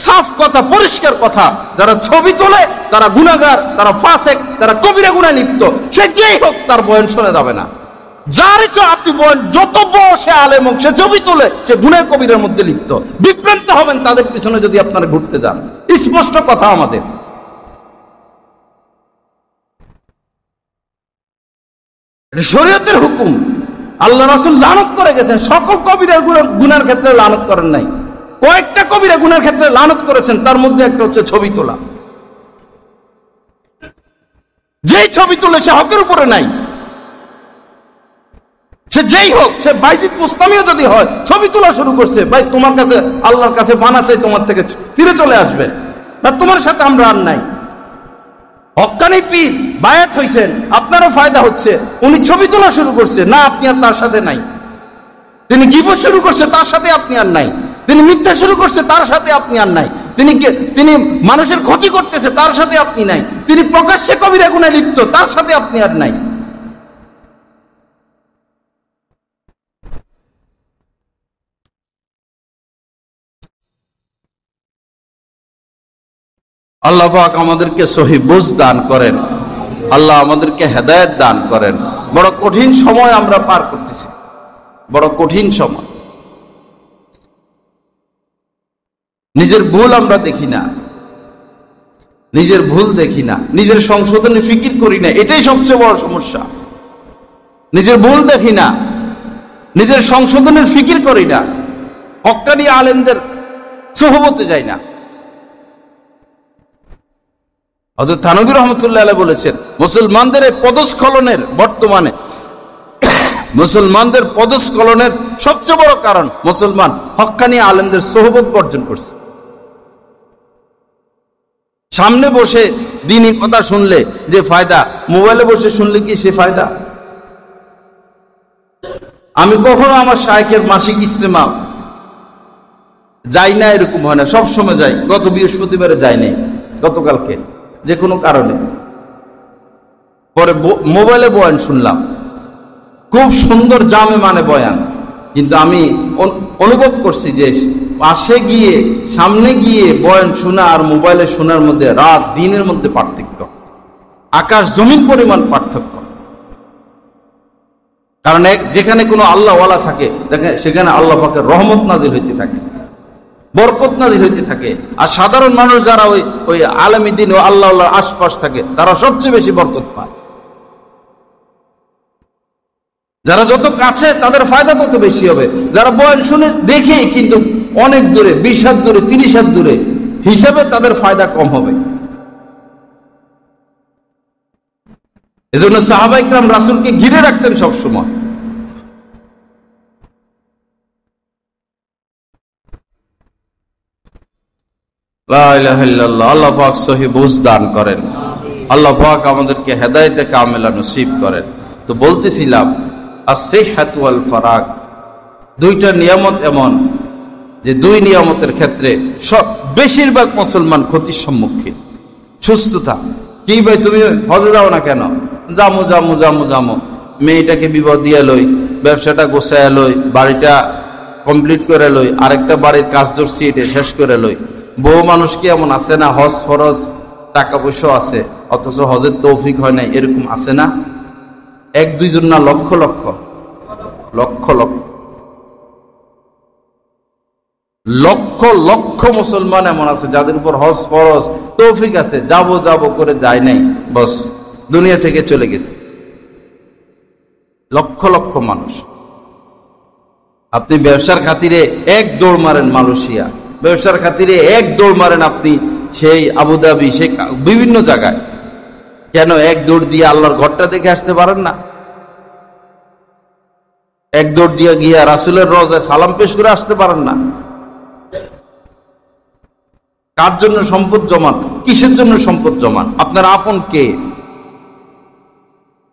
সাফ কথা, পরিষ্কার কথা। যারা ছবি তোলে তারা গুনাহগার, তারা ফাসেক, তারা কবিরা গুনাহে লিপ্ত। সে যেই হোক তার বয়ান শোনা যাবে না। যার ইচ্ছা আপনি বয়ান যত বড় সে আলেম হোক, সে ছবি তোলে, সে গুনাহ কবিরার মধ্যে লিপ্ত। বিভ্রান্ত হবেন তাদের পিছনে যদি আপনারা ঘুরতে যান। স্পষ্ট কথা আমাদের। শরীয়তের হুকুম। আল্লাহ রাসূল লানত করে গেছেন, সকল কবিরার গুনার ক্ষেত্রে লানত করেন নাই। কয়েকটা কবিরা গুনার ক্ষেত্রে লানত করেছেন, তার মধ্যে একটা হচ্ছে ছবি তোলা। যেই ছবি তোলে সে হকের উপরে নাই। সে যেই হোক, সে বাইজিদ মুস্তামিও যদি হয়, ছবি তোলা শুরু করছে, ভাই তোমার কাছে আল্লাহর কাছে মানা চাই, তোমার থেকে ফিরে চলে আসবেন, না তোমার সাথে আমরা আর নাই। হক্কানি পীর বায়াত হইছেন, আপনারও ফায়দা হচ্ছে, উনি ছবি তোলা শুরু করছে, না আপনি আর তার সাথে নাই। তিনি গীবত শুরু করছে, তার সাথে আপনি আর নাই। তিনি মিথ্যা শুরু করছে, তার সাথে আপনি আর নাই। তিনি মানুষের ক্ষতি করতেছে, তার সাথে আপনি নাই। তিনি প্রকাশ্যে কবিরা গুনাহে লিপ্ত, তার সাথে আপনি আর নাই। আল্লাহ পাক আমাদেরকে সহি বুঝ দান করেন, আল্লাহ আমাদেরকে হেদায়েত দান করেন। বড় কঠিন সময় আমরা পার করতেছি, বড় কঠিন সময়। নিজের ভুল আমরা দেখি না, নিজের ভুল দেখি না, নিজের সংশোধনে ফিকির করি না, এটাই সবচেয়ে বড় সমস্যা। নিজের ভুল দেখি না, নিজের সংশোধনের ফিকির করি না, হক্কানি আলেমদের সোহবতে যাই না। হযরত থানভী রাহমাতুল্লাহ আলাইহি বলেছেন, মুসলমানদের এই পদস্খলনের বর্তমানে মুসলমানদের পদস্খলনের সবচেয়ে বড় কারণ মুসলমান হক্কানি আলেমদের সোহবত বর্জন করছে। সামনে বসে দ্বীনি কথা শুনলে যে ফায়দা, মোবাইলে বসে শুনলে কি সে ফায়দা? আমি কখনো আমার শায়েখের মাসিক ইজতেমা যাই না, এরকম হয় না, সব সময় যাই। গত বৃহস্পতিবারে যাই নাই, গতকালকে যে কোনো কারণে। পরে মোবাইলে বয়ান শুনলাম, খুব সুন্দর জামে মানে বয়ান, কিন্তু আমি অনুভব করছি যে পাশে গিয়ে সামনে গিয়ে বয়ান শোনা আর মোবাইলে শোনার মধ্যে রাত দিনের মধ্যে পার্থক্য, আকাশ জমিন পরিমাণ পার্থক্য। কারণ যেখানে কোনো আল্লাহওয়ালা থাকে সেখানে আল্লাহ পাকের রহমত নাজিল হইতে থাকে, বরকত নাজিল হইতে থাকে। আর সাধারণ মানুষ যারা ওই আলেমী দ্বীন ও আল্লাহর আশপাশ থাকে তারা সবচেয়ে বেশি বরকত পায়। যারা যত কাছে তাদের ফায়দা তত বেশি হবে। যারা বয়ান শুনে দেখেই কিন্তু অনেক দূরে, 20 হাত দূরে, 30 হাত দূরে, হিসাবে তাদের ফায়দা কম হবে। এজন্য সাহাবায়ে কেরাম রাসূলকে ঘিরে রাখতেন সবসময়। লা ইলাহা ইল্লাল্লাহ। আল্লাহ পাক সহি বুঝ দান করেন, আল্লাহ পাক আমাদেরকে হেদায়েতে কামেলা নসিব করেন। তো বলতেছিলাম as-sihhatu wal farag, দুইটা নিয়ামত এমন যে দুই নিয়ামতের ক্ষেত্রে সব বেশিরভাগ মুসলমান ক্ষতির সম্মুখীন। সুস্থতা, কি ভাই তুমি হজে যাও না কেন? জামু জামু জামু জামু, মেয়েটাকে বিবাহ দিয়ে লই, ব্যবসাটা গোছায় লই, বাড়িটা কমপ্লিট করে লই, আরেকটা বাড়ির কাজ ধরছি এটা শেষ করে লই। বহু মানুষ কি এমন আছে না, হজ ফরজ, টাকা পয়সা আছে, অথচ হজের তৌফিক হয় নাই, এরকম আছে না? 1-2 জন না, লক্ষ লক্ষ লক্ষ লক্ষ লক্ষ লক্ষ মুসলমান এমন আছে যাদের উপর হজ ফরজ তৌফিক আছে, যাবো যাবো করে যায় নাই, বস দুনিয়া থেকে চলে গেছে। লক্ষ লক্ষ মানুষ। আপনি ব্যবসার খাতিরে এক দৌড় মারেন মালয়েশিয়া, ব্যবসার খাতিরে এক দৌড় মারেন আপনি সেই আবুধাবি, সেই বিভিন্ন জায়গায়, কেন এক দৌড় দিয়ে আল্লাহর ঘরটা দেখে আসতে পারেন না? এক দৌড় দিয়ে গিয়া রাসূলের রওজায় সালাম পেশ করে আসতে পারেন না? কার জন্য সম্পদ জমান? কিসের জন্য সম্পদ জমান? আপনার আপন কে?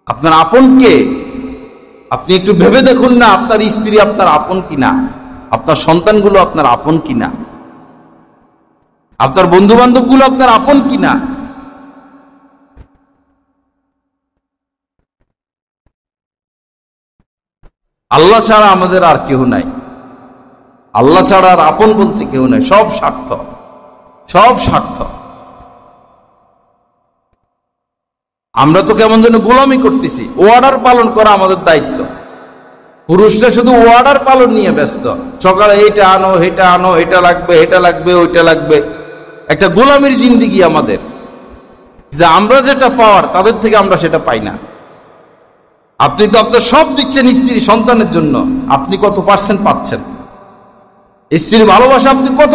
আপনার আপন কে? আপনি একটু ভেবে দেখুন না, আপনার স্ত্রী আপনার আপন কিনা, আপনার সন্তানগুলো আপনার আপন কিনা। আপনার বন্ধু বান্ধব গুলো আপনার আপন কিনা? আল্লাহ ছাড়া আমাদের আর কেউ নাই, আল্লাহ ছাড়া আর আপন বলতে কেউ নাই, সব স্বার্থ, সব স্বার্থ। আমরা তো কেমন যেন গোলামি করতেছি। অর্ডার পালন করা আমাদের দায়িত্ব। পুরুষরা শুধু অর্ডার পালন নিয়ে ব্যস্ত, সকালে এটা আনো, এটা আনো, এটা লাগবে, এটা লাগবে, ওইটা লাগবে। একটা গোলামির জিন্দেগি আমাদের, যে আমরা যেটা পাওয়ার তাদের থেকে আমরা সেটা পাই না। আপনি তো আপনার সব দিচ্ছেন স্ত্রী সন্তানের জন্য, আপনি কত পার্সেন্ট পাচ্ছেন? স্ত্রীর ভালোবাসা আপনি কত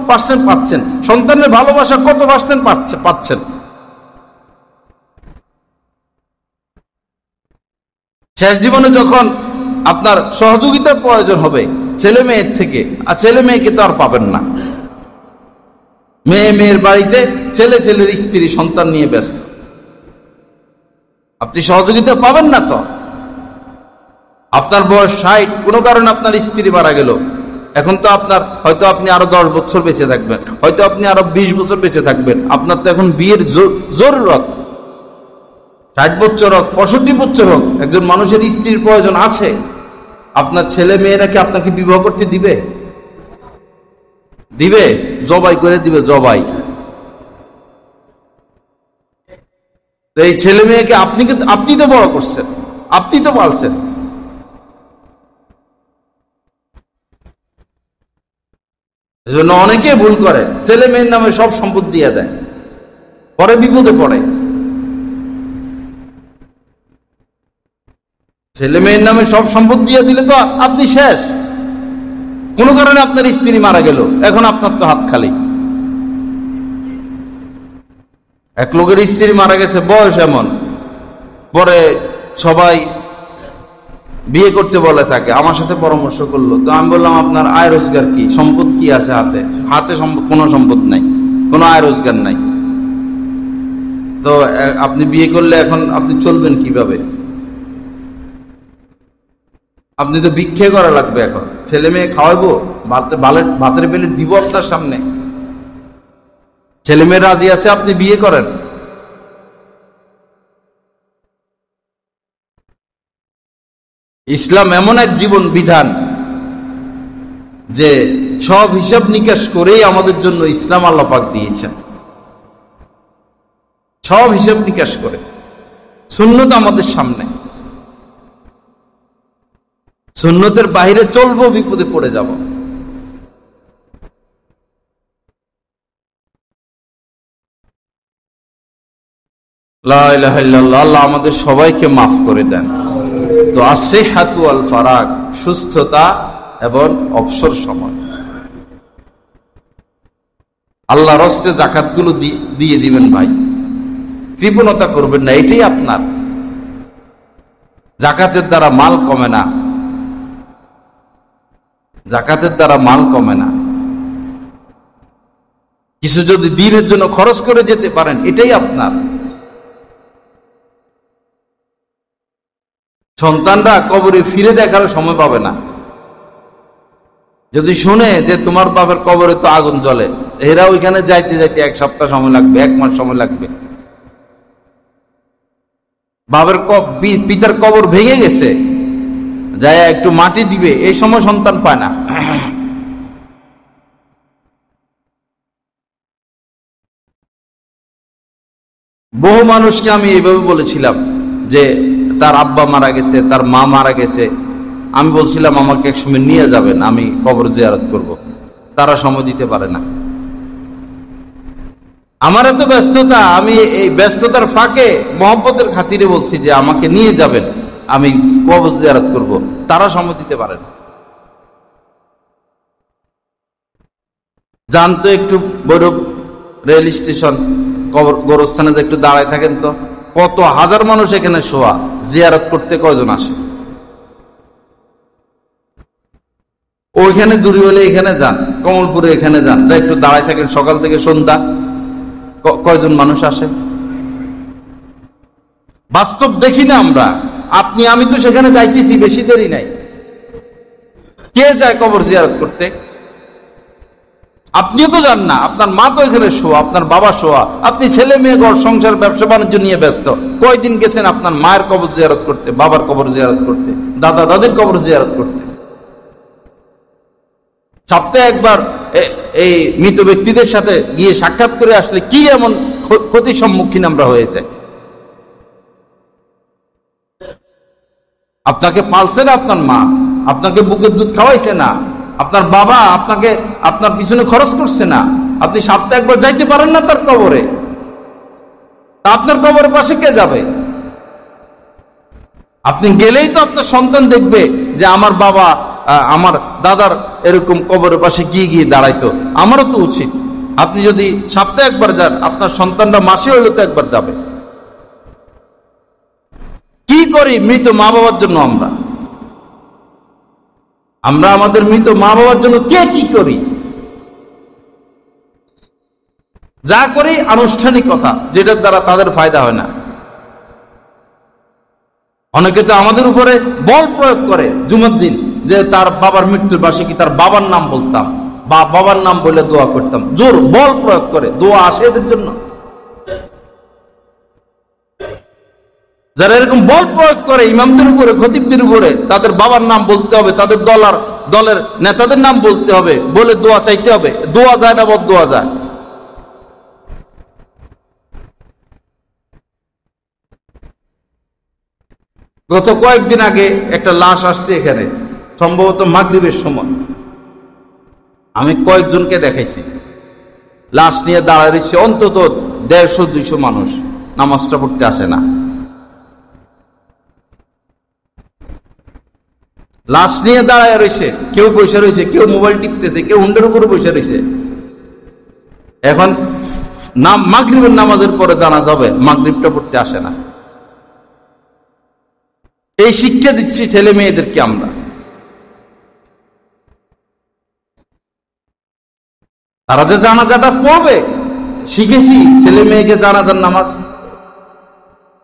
পার্সেন্ট পাচ্ছেন? সন্তানের ভালোবাসা কত পার্সেন্ট পাচ্ছেন? শেষ জীবনে যখন আপনার সহযোগিতার প্রয়োজন হবে ছেলে মেয়ের থেকে, আর ছেলে মেয়েকে তো আর পাবেন না। মেয়ে মেয়ের বাড়িতে, ছেলে ছেলের স্ত্রী সন্তান নিয়ে ব্যস্ত, আপনি সহযোগিতা পাবেন না। তো আপনার বয়স 60, কোনো কারণে আপনার স্ত্রী মারা গেল, এখন তো আপনার হয়তো আপনি আরো 10 বছর বেঁচে থাকবেন, হয়তো আপনি আরো 20 বছর বেঁচে থাকবেন। আপনার তো এখন বিয়ের জরুরত। 60 বছর হোক, 65 বছর হোক, একজন মানুষের স্ত্রীর প্রয়োজন আছে। আপনার ছেলে মেয়েরা কি আপনাকে বিবাহ করতে দিবে? দিবে? জবাই করে দিবে, জবাই। তো এই ছেলে মেয়েকে আপনি তো বড় করছেন, আপনি তো পালছেন। এজন্য অনেকে ভুল করে, ছেলে মেয়ের নামে সব সম্পদ দিয়ে দেয়, পরে বিপদে পড়ে। ছেলে মেয়ের নামে সব সম্পদ দিয়ে দিলে তো আপনি শেষ। কোনো কারণে আপনার স্ত্রী মারা গেল, এখন আপনার তো হাত খালি। এক লোকের স্ত্রী মারা গেছে, বয়স এমন, পরে সবাই বিয়ে করতে বলে তাকে, আমার সাথে পরামর্শ করলো। তো আমি বললাম, আপনার আয় রোজগার কি, সম্পদ কি আছে হাতে? হাতে কোনো সম্পদ নাই, কোনো আয় রোজগার নাই। তো আপনি বিয়ে করলে এখন আপনি চলবেন কিভাবে? আপনি তো ভিক্ষে করা লাগবে। এখন ছেলে মেয়ে খাওয়াবো, ভাতের প্লেট দিব আপনার সামনে? ছেলে মেয়ে রাজি আছে, আপনি বিয়ে করেন। ইসলাম এমন এক জীবন বিধান যে সব হিসাব নিকাশ করেই আমাদের জন্য ইসলাম আল্লাহ পাক দিয়েছেন, সব হিসাব নিকাশ করে। সুন্নত আমাদের সামনে, সুন্নতের বাইরে চলবো, বিপদে পড়ে যাব। লা ইলাহা ইল্লাল্লাহ। আল্লাহ আমাদের সবাইকে মাফ করে দেন। তো আসিহাতু ওয়াল ফারাগ, সুস্থতা এবং অবসর সময়। আল্লাহর হস্তে যাকাতগুলো দিয়ে দিবেন ভাই, কৃপণতা করবেন না, এটাই আপনার। যাকাতের দ্বারা মাল কমে না, যাকাতের দ্বারা মাল কমে না। কিছু যদি দ্বীনের জন্য খরচ করে যেতে পারেন, এটাই আপনার। সন্তানরা কবরে ফিরে দেখার সময় পাবে না। যদি শুনে যে তোমার বাবার কবরে তো আগুন জ্বলে, এরা ওইখানে যাইতে যাইতে 1 সপ্তাহ সময় লাগবে, 1 মাস সময় লাগবে। বাবার পিতার কবর ভেঙে গেছে, যায় একটু মাটি দিবে, এই সময় সন্তান পায় না। বহু মানুষকে আমি এইভাবে বলেছিলাম যে তার আব্বা মারা গেছে, তার মা মারা গেছে, আমি বলছিলাম আমাকে একসময় নিয়ে যাবেন, আমি কবর জিয়ারত করব। তারা সময় দিতে পারে না। আমার এত ব্যস্ততা, আমি এই ব্যস্ততার ফাঁকে মহব্বতের খাতিরে বলছি যে আমাকে নিয়ে যাবেন, আমি কবর জিয়ারত করব। তারা সময় দিতে পারে না। যান তো একটু বৈরব রেল স্টেশন, গোরস্থানে যে একটু দাঁড়ায় থাকেন, তো কত হাজার মানুষ এখানে শোয়া, জিয়ারত করতে কয়জন আসে? ওইখানে দূরে হলে এখানে যান, কমলপুরে এখানে যান, যা একটু দাঁড়ায় থাকেন, সকাল থেকে সন্ধ্যা কয়জন মানুষ আসে? বাস্তব দেখি না আমরা, আপনি আমি তো সেখানে যাইতেছি, বেশি দেরি নাই। কে যায় কবর জিয়ারত করতে? আপনিও তো যান না, আপনার মা তো এখানে শোয়া, আপনার বাবা শোয়া, আপনি ছেলে মেয়ে ঘর সংসার ব্যবসা বাণিজ্য নিয়ে ব্যস্ত। কয়দিন গেছেন আপনার মায়ের কবর জিয়ারত করতে, বাবার কবর জিয়ারত করতে, দাদা দাদির কবর জিয়ারত করতে? সপ্তাহে একবার এই মৃত ব্যক্তিদের সাথে গিয়ে সাক্ষাৎ করে আসলে কি এমন ক্ষতির সম্মুখীন আমরা হয়ে যাই? আপনাকে পালছে না আপনার মা, আপনাকে বুকের দুধ খাওয়াইছে না, আপনার বাবা আপনাকে আপনার পিছনে খরচ করছে না, আপনি সপ্তাহে একবার যাইতে পারেন না তার কবরে? তা আপনার কবরের পাশে কে যাবে? আপনি গেলেই তো আপনার সন্তান দেখবে যে আমার বাবা আমার দাদার এরকম কবরের পাশে গিয়ে গিয়ে দাঁড়াইতো, আমারও তো উচিত। আপনি যদি সপ্তাহে একবার যান, আপনার সন্তানরা মাসে হইলে তো একবার যাবে। কি করি মৃত মা বাবার জন্য? আমরা আমাদের মৃত মা বাবার জন্য কে কি করি? যা করি আনুষ্ঠানিকতা, যেটার দ্বারা তাদের ফায়দা হয় না। অনেকে তো আমাদের উপরে বল প্রয়োগ করে জুমার দিন, যে তার বাবার মৃত্যুর বার্ষিকী তার বাবার নাম বলতাম বা বাবার নাম বলে দোয়া করতাম। জোর বল প্রয়োগ করে, দোয়া আসে এদের জন্য। যারা এরকম বল প্রয়োগ করে ইমামদের উপরে, খতিবদের উপরে, তাদের বাবার নাম বলতে হবে, তাদের দলের নেতাদের নাম বলতে হবে, বলে দোয়া চাইতে হবে। দোয়া যায় না, বদদোয়া যায়। গত কয়েকদিন আগে একটা লাশ আসছে এখানে, সম্ভবত মাগরিবের সময়। আমি কয়েকজনকে দেখাইছি, লাশ নিয়ে দাঁড়ায় রয়েছে অন্তত 150-200 মানুষ, নামাজটা পড়তে আসে না। লাশ নিয়ে দাঁড়ায় রয়েছে, কেউ বসে রয়েছে, কেউ মোবাইল টিপতেছে, কেউ হুন্ডের উপরে বসে রয়েছে। এখন মাগরিবের নামাজের পরে জানা যাবে, মাগরিবটা পড়তে আসে না। এই শিক্ষা দিচ্ছি ছেলে মেয়েদেরকে আমরা। তারা যে জানাজাটা পড়বে শিখেছি, ছেলে মেয়েকে জানাজার নামাজ,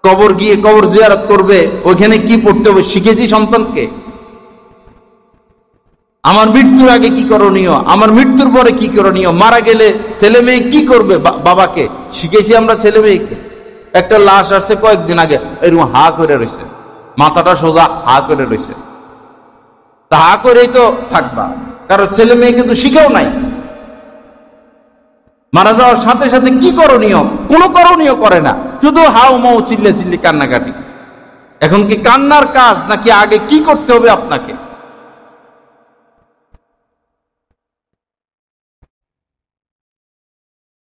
কবর গিয়ে কবর জিয়ারত করবে, ওইখানে কি পড়তে হবে শিখেছি সন্তানকে। আমার মৃত্যুর আগে কি করণীয়, আমার মৃত্যুর পরে কি করণীয়, মারা গেলে ছেলে মেয়ে কি করবে বাবাকে, শিখেছি আমরা ছেলে মেয়েকে। একটা লাশ আসছে কয়েকদিন আগে, এরকম হা করে রয়েছে, মাথাটা সোজা হা করে রয়েছে। তা হা করেই তো থাকবা, কারণ ছেলে মেয়েকে তো শিখেও নাই। মারা যাওয়ার সাথে সাথে কি করণীয়, কোনো করণীয় করে না, শুধু হাউ মাউ চিল্লে চিল্লি কান্নাকাটি। এখন কি কান্নার কাজ নাকি আগে কি করতে হবে আপনাকে?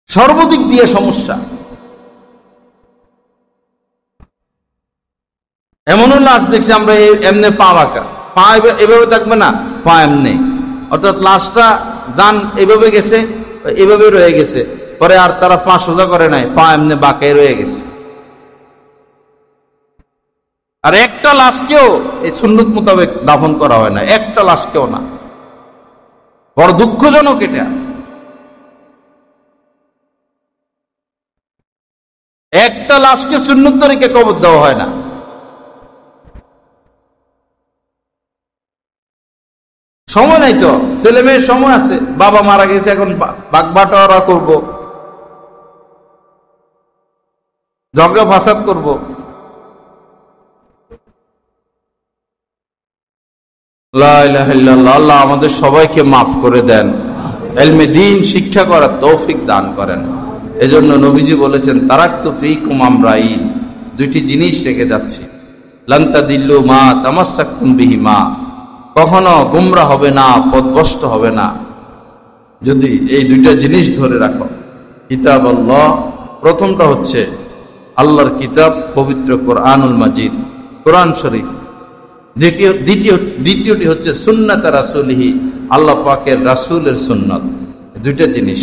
সর্বদিক দিয়ে সমস্যা। এমনও লাশ দেখছি আমরা, এমনি পা বাঁকা, পা এভাবে থাকবে না, পা এমনি, অর্থাৎ লাশটা যান এভাবে গেছে, এভাবে রয়ে গেছে, পরে আর তারা পা সোজা করে নাই, পা এমনি বাঁকে রয়ে গেছে। আর একটা লাশকেও এই সুন্নত মোতাবেক দাফন করা হয় না, একটা লাশকেও না। বড় দুঃখজনক এটা। একটা লাশকে সুন্নত তরিকে কবর দেওয়া হয় না। সময় নাই তো, ছেলে মেয়ের সময় আছে, বাবা মারা গেছে, এখন বাগবাটোয়ারা করব, ঝগড়া ফাসাদ করব। লা ইলাহা ইল্লাল্লাহ। আল্লাহ আমাদের সবাইকে মাফ করে দেন, ইলমে দ্বীন শিক্ষা করার তৌফিক দান করেন। এজন্য নবীজি বলেছেন, তারাকতু ফীকুম আমরাইন, দুইটি জিনিস রেখে যাচ্ছি, লান তাদিল্লু মা তামাসসাকতুম বিহিমা, কখনো গুমরা হবে না, পথভ্রষ্ট হবে না যদি এই দুইটা জিনিস ধরে রাখো। কিতাব আল্লাহ, প্রথমটা হচ্ছে আল্লাহর কিতাব পবিত্র কোরআনুল মাজিদ, কোরআন শরীফ। দ্বিতীয়টি হচ্ছে সুন্নাত রাসূলিহি, আল্লাহ পাকের রাসূলের সুন্নাত। দুইটা জিনিস,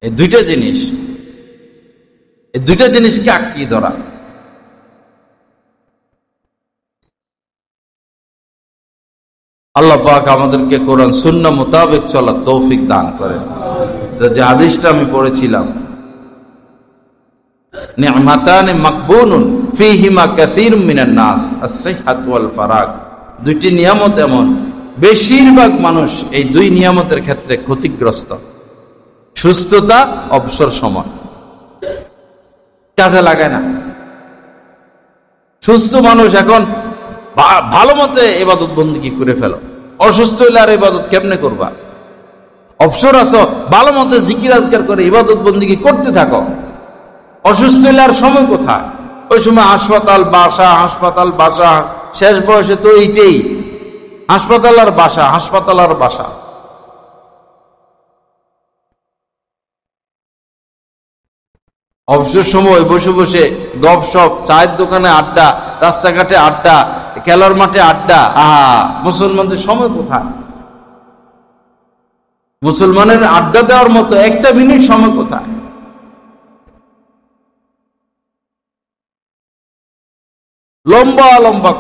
এই দুইটা জিনিসকে আঁকড়িয়ে ধরা। আল্লাহ পাক আমাদেরকে কোরআন সুন্নাহ মোতাবেক চলার তৌফিক দান করেন। যে হাদিসটা আমি পড়েছিলাম, নি'মাতানি মাকবুনুন ফীহিমা কাসীরুম মিনান নাস, আস-সিহহাতু ওয়াল ফারাগ, দুইটি নিয়ামত এমন বেশিরভাগ মানুষ এই দুই নিয়ামতের ক্ষেত্রে ক্ষতিগ্রস্ত। সুস্থতা, অবসর সময় কাজে লাগায় না। সুস্থ মানুষ এখন ভালো মতে ইবাদত বন্দেগী করে ফেলো, অসুস্থ হইলে আর ইবাদত কেমনে করবা? অবসর আছো, ভালো মতে জিকির আজকার করে ইবাদত বন্দেগী করতে থাকো। অসুস্থ হইলে আর সময় কোথায়? ওই সময় হাসপাতাল বাসা, শেষ বয়সে তো এইটাই, হাসপাতাল আর বাসা। অবসর সময় বসে বসে গপসপ, চায়ের দোকানে আড্ডা, রাস্তাঘাটে আড্ডা, খেলার মাঠে আড্ডা। মুসলমানদের সময় কোথায়? মুসলমানের আড্ডা দেওয়ার মতো একটা মিনিট সময় কোথায়? লম্বা লম্বা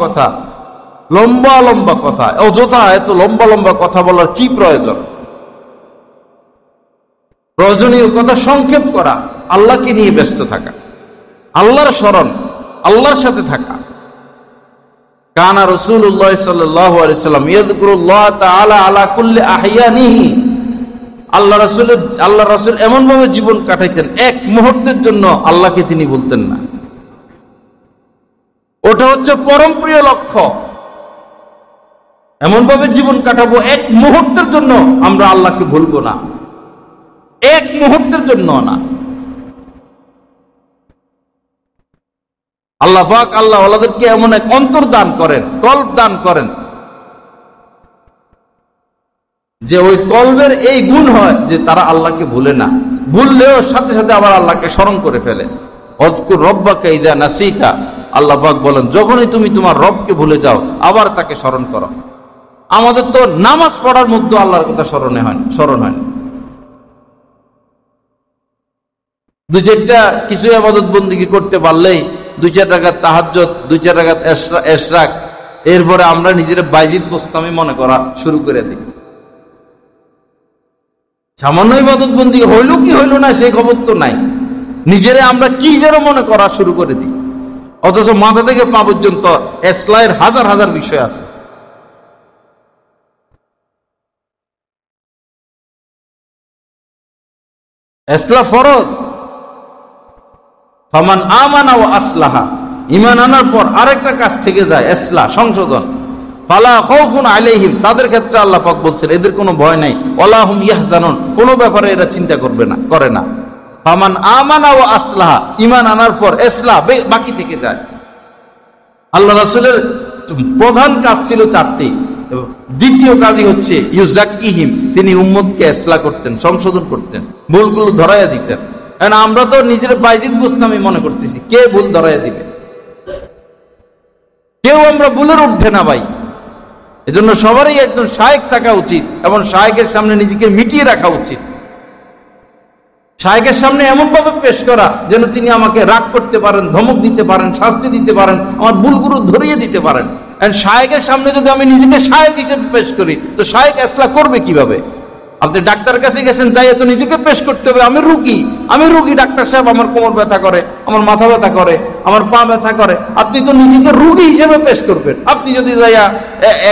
কথা, অযথা এত লম্বা কথা বলার কি প্রয়োজন? প্রয়োজনীয় কথা সংক্ষেপ করা, আল্লাহকে নিয়ে ব্যস্ত থাকা, আল্লাহর স্মরণ, আল্লাহর সাথে থাকা। কানা রাসূলুল্লাহ সাল্লাল্লাহু আলাইহি ওয়াসাল্লাম ইয়াযকুরুল্লাহ তাআলা আলা কুল্লি আহইয়ানিহি। আল্লাহ রাসূল এমন ভাবে জীবন কাটাইতেন, এক মুহূর্তের জন্য আল্লাহকে তিনি বলতেন না। ওটা হচ্ছে পরম প্রিয় লক্ষ্য। এমন ভাবে জীবন কাটাবো, এক মুহূর্তের জন্য আমরা আল্লাহকে ভুলবো না, এক মুহূর্তের জন্য না। আল্লাহ পাক আল্লাহ ওয়ালাদেরকে এমন এক অন্তর দান করেন, কল্ব দান করেন, যে ওই কলবের এই গুণ হয় যে তারা আল্লাহকে ভুলে না, ভুললেও সাথে সাথে আবার আল্লাহকে স্মরণ করে ফেলে। অযকুর রব্বাকা ইযা নাসিতা, আল্লাহ পাক বলেন যখনই তুমি তোমার রবকে ভুলে যাও আবার তাকে স্মরণ করো। আমাদের তো নামাজ পড়ার মধ্যে আল্লাহর কথা স্মরণ হয় না। দুই চারটা কিছু ইবাদত বন্দেগী করতে পারলেই 2-4 রাকাত তাহাজ্জুদ, 2-4 রাকাত ইশরাক, এরপরে আমরা নিজেরা বাইজিদ বোস্তামি মনে করা শুরু করে দিই। সামান্য ইবাদত বন্দেগী হইল কি হইল না সেই খবর তো নাই, নিজেরা আমরা কি যেন মনে করা শুরু করে দিই। অথচ মাথা থেকে পা পর্যন্ত ইসলামের হাজার হাজার বিষয় আছে। ইসলাম ফরজ। ফামান আমানা ওয়া আসলাহা, ঈমান আনার পর আরেকটা কাজ থেকে যায়, ইসলাহ, সংশোধন। ফালা খাউফুন আলাইহিম, তাদের ক্ষেত্রে আল্লাহ পাক বলছেন এদের কোনো ভয় নাই। ওয়ালা হুম ইয়াহজানুন, কোনো ব্যাপারে এরা চিন্তা করে না। ফামান আমানা ওয়া আসলাহা, ঈমান আনার পর ইসলাহ বাকি থেকে যায়। আল্লাহ রাসূলের প্রধান কাজ ছিল 4টি। দ্বিতীয় কাজই হচ্ছে ইউজাক্কিহিম, তিনি উম্মতকে ইসলাহ করতেন, সংশোধন করতেন, ভুলগুলো ধরাইয়া দিতেন। কারণ আমরা তো নিজের বাইজিদ বুঝতামই মনে করতেছি, কে ভুল ধরাইয়া দিবে? কেউ আমরা ভুলের ঊর্ধ্বে না ভাই। এজন্য সবারই একজন শায়েখ থাকা উচিত এবং শায়েখের সামনে নিজেকে মিটিয়ে রাখা উচিত। শায়েখের সামনে এমন ভাবে পেশ করা যেন তিনি আমাকে রাগ করতে পারেন, ধমক দিতে পারেন, শাস্তি দিতে পারেন, আমার ভুলগুলো ধরিয়ে দিতে পারেন। শায়েখের সামনে যদি আমি নিজেকে শায়েখ হিসেবে পেশ করি তো শায়েখ ইসলাহ করবে কিভাবে? আপনি ডাক্তার কাছে গেছেন, তাই তো নিজেকে পেশ করতে হবে, আমি রুগী ডাক্তার সাহেব, আমার কোমর ব্যথা করে, আমার মাথা ব্যথা করে, আমার পা ব্যথা করে। আপনি তো নিজেকে রুগী হিসেবে পেশ করবেন। আপনি যদি যাইয়া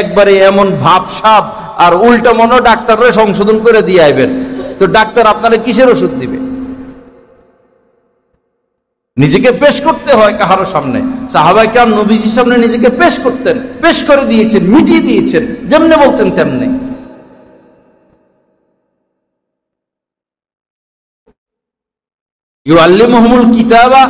একবারে এমন ভাবসাব আর উল্টা মনো ডাক্তাররা সংশোধন করে দিয়ে আইবেন, তো ডাক্তার আপনারা কিসের ওষুধ দিবে? নিজেকে পেশ করতে হয় কাহারো সামনে। সাহাবায়ে কেরাম নবীজির সামনে নিজেকে পেশ করতেন, পেশ করে দিয়েছেন, মিটিয়ে দিয়েছেন, যেমনে বলতেন তেমনি। ইউআল্লিমুহুমুল কিতাবা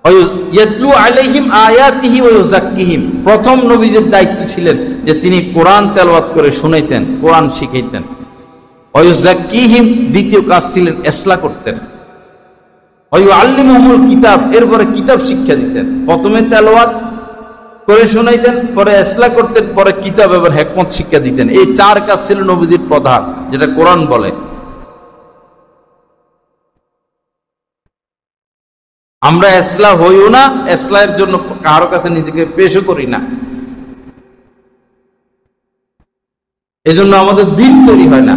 ওয়া ইয়াতলু আলাইহিম আয়াতিহি ওয়া ইউযাক্কিহিম। প্রথম নবীজির দায়িত্ব ছিলেন যে তিনি কোরআন তেলাওয়াত করে শুনাইতেন, কোরআন শিখাইতেন। ওয়া ইউযাক্কিহিম, দ্বিতীয় কাজ ছিলেন ইসলাহ করতেন। ওয়া ইউআল্লিমুহুমুল কিতাব, এরপরে কিতাব শিক্ষা দিতেন। প্রথমে তেলাওয়াত করে শুনাইতেন, পরে ইসলাহ করতেন, পরে কিতাব এবং হিকমত শিক্ষা দিতেন। এই 4 কাজ ছিল নবীজির প্রধান, যেটা কোরআন বলে। আমরা ইসলাহ হইও না, ইসলাহের জন্য কারো কাছে নিজেকে পেশও করি না। এজন্য আমাদের দিল তৈরি হয় না।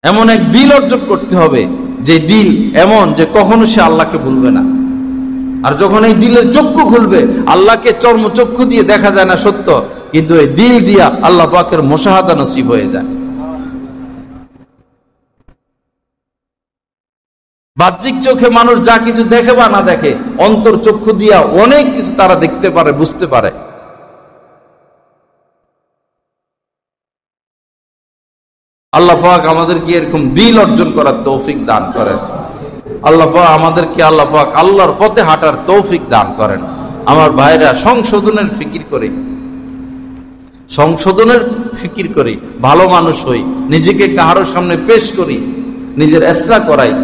এমন এক দিল অর্জন করতে হবে যে দিল এমন যে কখনো সে আল্লাহকে ভুলবে না। আর যখন এই দিলের চক্ষু খুলবে, আল্লাহকে চর্মচক্ষু দিয়ে দেখা যায় না সত্য, কিন্তু এই দিল দিয়া আল্লাহ পাকের মুশাহাদা নসিব হয়ে যায়। বাহ্যিক চোখে মানুষ যা কিছু দেখে বা না দেখে, অন্তর চক্ষু দিয়া অনেক কিছু তারা দেখতে পারে, বুঝতে পারে। আল্লাহ পাক আমাদেরকে এরকম দিল অর্জন করার তৌফিক দান করেন। আল্লাহ পাক আমাদেরকে আল্লাহর পথে হাঁটার তৌফিক দান করেন। আমার ভাইরা, সংশোধনের ফিকির করি, ভালো মানুষ হই, নিজেকে কাহারোর সামনে পেশ করি, নিজের ইসলাহ করাই,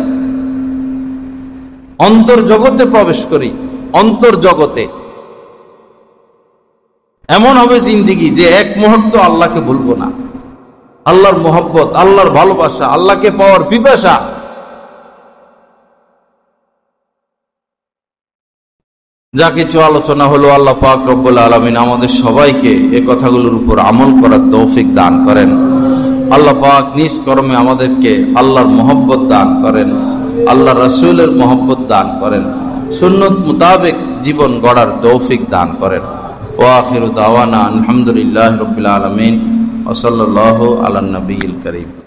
অন্তর জগতে প্রবেশ করি। অন্তর জগতে এমন হবে জিন্দেগি যে এক মুহূর্ত আল্লাহকে ভুলবো না। আল্লাহর মোহব্বত, আল্লাহর ভালোবাসা, আল্লাহকে পাওয়ার পিপাসা। যা কিছু আলোচনা হলো, আল্লাহ পাক রব্বুল আলামিন আমাদের সবাইকে এই কথাগুলোর উপর আমল করার তৌফিক দান করেন। আল্লাহ পাক নিজ কর্মে আমাদেরকে আল্লাহর মোহব্বত দান করেন, আল্লাহ রাসূলের মোহব্বত দান করেন, সুন্নত মুতাবিক জীবন গড়ার তৌফিক দান করেন। ওয়া আখিরু দাওয়ানা আলহামদুলিল্লাহি রাব্বিল আলামিন ওয়া সাল্লাল্লাহু আলা নবিয়িল কারীম।